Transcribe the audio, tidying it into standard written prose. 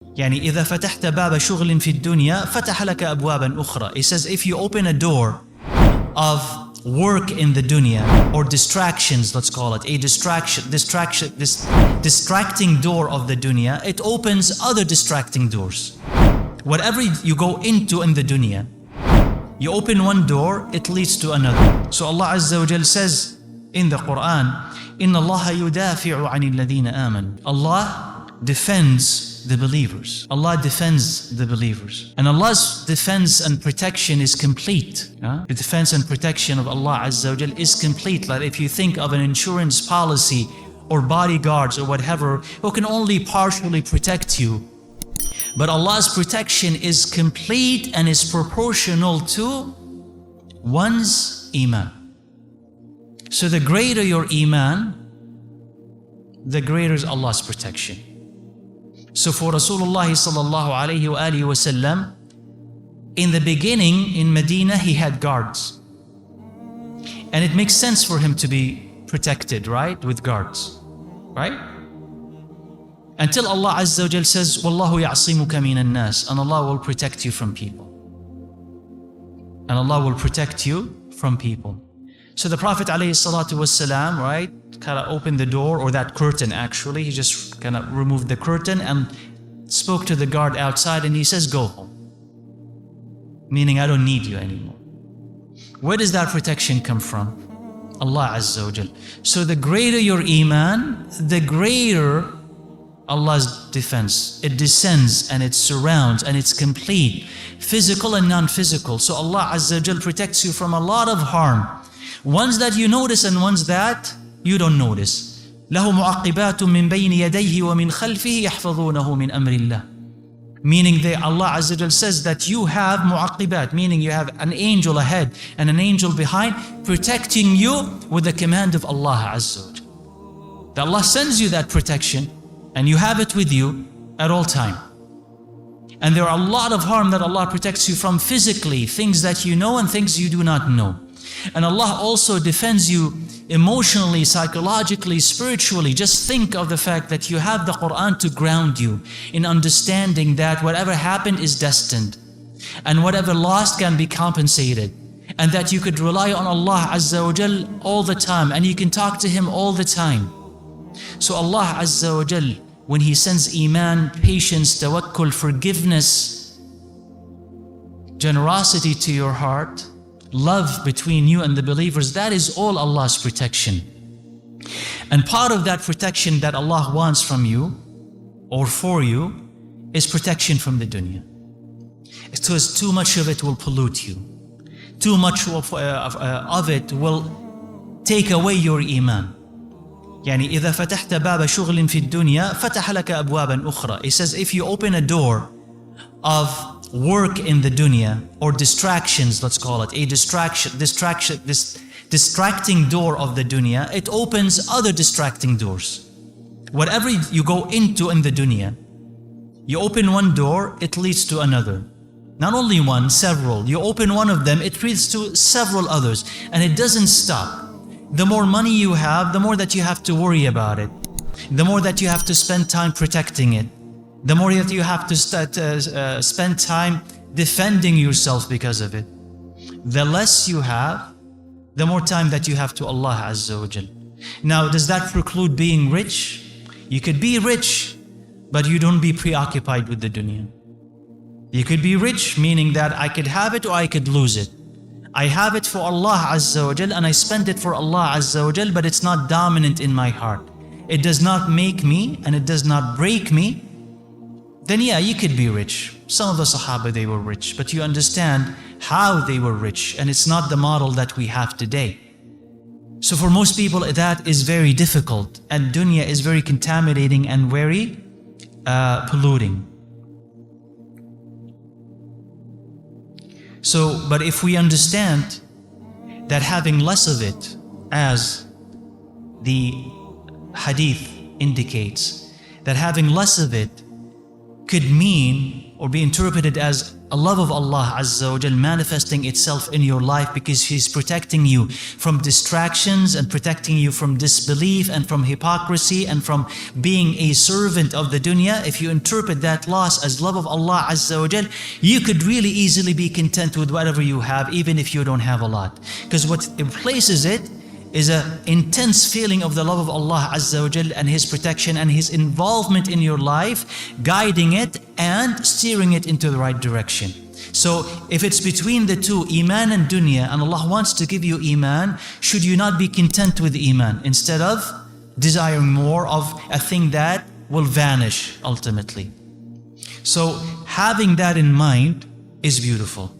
يعني إذا فتحت باب شغل في الدنيا فتح لك أبوابا أخرى. It says if you open a door of work in the dunya, or distractions, let's call it a distracting door of the dunya, it opens other distracting doors. Whatever you go into in the dunya, you open one door, it leads to another. So Allah Azza wa Jal says in the Quran, إِنَّ اللَّهَ يُدَافِعُ عَنِ الَّذِينَ آمَنُوا. Allah defends the believers. Allah defends the believers. And Allah's defense and protection is complete. The defense and protection of Allah Azza wa Jal is complete. Like if you think of an insurance policy or bodyguards or whatever who can only partially protect you, but Allah's protection is complete and is proportional to one's iman. So the greater your iman, the greater is Allah's protection. So for Rasulullah sallallahu alayhi wa alihi wasallam, in the beginning in Medina he had guards. And it makes sense for him to be protected, right? With guards, right? Until Allah Azza wa Jal says, Wallahu ya'asimuka minan nas, and Allah will protect you from people. And Allah will protect you from people. So the Prophet alayhi salatu wassalam, right, kind of opened the door, or that curtain actually, he just kind of removed the curtain and spoke to the guard outside and he says, go home. Meaning I don't need you anymore. Where does that protection come from? Allah Azza wa Jal. So the greater your iman, the greater Allah's defense. It descends and it surrounds and it's complete, physical and non-physical. So Allah Azza wa Jal protects you from a lot of harm. Ones that you notice and ones that you don't notice. لَهُ مُعَقِّبَاتٌ مِّن بَيْنِ يَدَيْهِ وَمِنْ خَلْفِهِ يَحْفَظُونَهُ مِنْ أَمْرِ اللَّهِ. Meaning Allah Azza wa Jal says that you have mu'aqibat, meaning you have an angel ahead and an angel behind protecting you with the command of Allah Azza wa Jal. That Allah sends you that protection and you have it with you at all time. And there are a lot of harm that Allah protects you from physically, things that you know and things you do not know. And Allah also defends you emotionally, psychologically, spiritually. Just think of the fact that you have the Quran to ground you in understanding that whatever happened is destined and whatever lost can be compensated, and that you could rely on Allah Azza wa Jal all the time and you can talk to Him all the time. So Allah Azza wa Jal, when He sends iman, patience, tawakkul, forgiveness, generosity to your heart, love between you and the believers, that is all Allah's protection. And part of that protection that Allah wants from you or for you is protection from the dunya. Because too much of it will pollute you. Too much of it will take away your iman. يعني إذا فتحت باب شغل في الدنيا فتح لك أبوابا أخرى. It says if you open a door of work in the dunya, or distractions, let's call it a distracting door of the dunya, it opens other distracting doors. Whatever you go into in the dunya, you open one door, it leads to another. Not only one, several. You open one of them, it leads to several others, and it doesn't stop. The more money you have, the more that you have to worry about it. The more that you have to spend time protecting it. The more that you have to spend time defending yourself because of it. The less you have, the more time that you have to Allah Azza wa Jal. Now, does that preclude being rich? You could be rich, but you don't be preoccupied with the dunya. You could be rich, meaning that I could have it or I could lose it. I have it for Allah Azza wa Jal and I spend it for Allah Azza wa Jal, but it's not dominant in my heart. It does not make me and it does not break me. Then yeah, you could be rich. Some of the Sahaba, they were rich, but you understand how they were rich, and it's not the model that we have today. So for most people, that is very difficult, and dunya is very contaminating and very polluting. So, but if we understand that having less of it, as the hadith indicates, that having less of it could mean or be interpreted as a love of Allah Azza wa Jal manifesting itself in your life, because He's protecting you from distractions and protecting you from disbelief and from hypocrisy and from being a servant of the dunya. If you interpret that loss as love of Allah Azza wa Jal, you could really easily be content with whatever you have, even if you don't have a lot. Because what replaces it is an intense feeling of the love of Allah Azza wa Jal and His protection and His involvement in your life, guiding it and steering it into the right direction. So if it's between the two, Iman and Dunya, and Allah wants to give you Iman, should you not be content with Iman instead of desiring more of a thing that will vanish ultimately? So having that in mind is beautiful.